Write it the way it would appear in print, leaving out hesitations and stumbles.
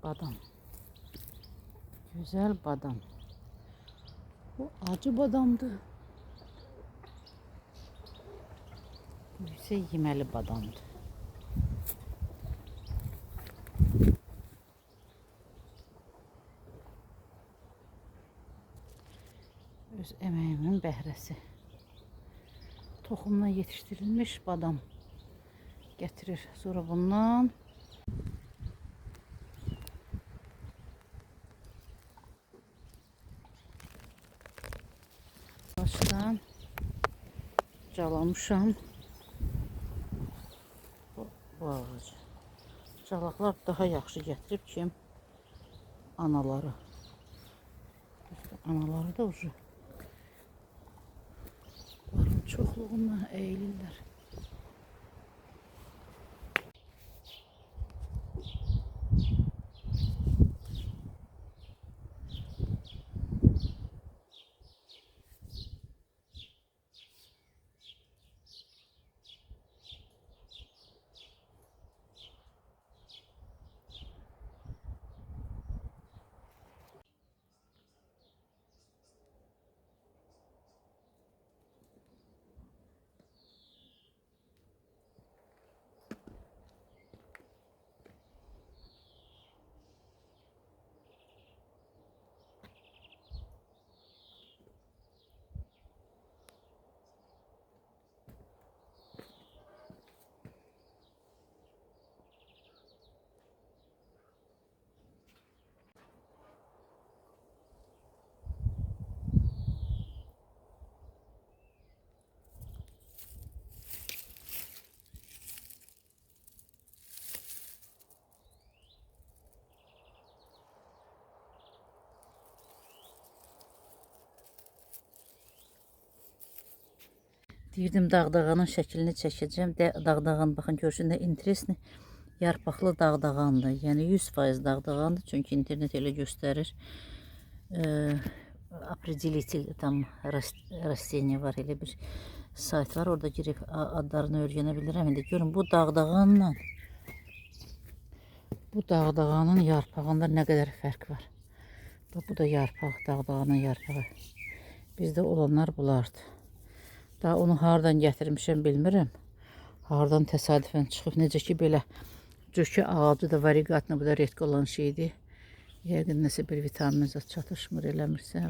Badam. Güzel badam. Bu acı badamdı. Bu ise yeməli badamdı. Öz emeğimin bəhrəsi. Toxumla yetiştirilmiş badam getirir. Sonra bundan başdan calamışam bu ağacı. Calaqlar daha yaxşı gətirib ki anaları. Anaları da ucu. Bunların çoxluğundan əyilirlər. Deyirdim dağdağanın şəklini çəkəcəm. Dağdağan baxın görsün də interesli yarpaqlı dağdağandır. Yəni 100% dağdağandır. Çünki internet elə göstərir. Определитель tam rasteniya var, elə bir sayt var. Orada girib adlarını öyrənə bilirəm. İndi görün bu dağdağanla bu dağdağanın yarpağında nə qədər fərq var. Bu da yarpaq, dağdağanın yarpağı. Bizdə olanlar bulardı. Daha onu hardan gətirmişəm bilmirəm. Hardan təsadüfən çıxıb. Necə ki belə cökə ağacı da varigatlı, bu da redk olan şeydir. Yəqin nəsə bir vitamin zat çatışmır eləmirsə.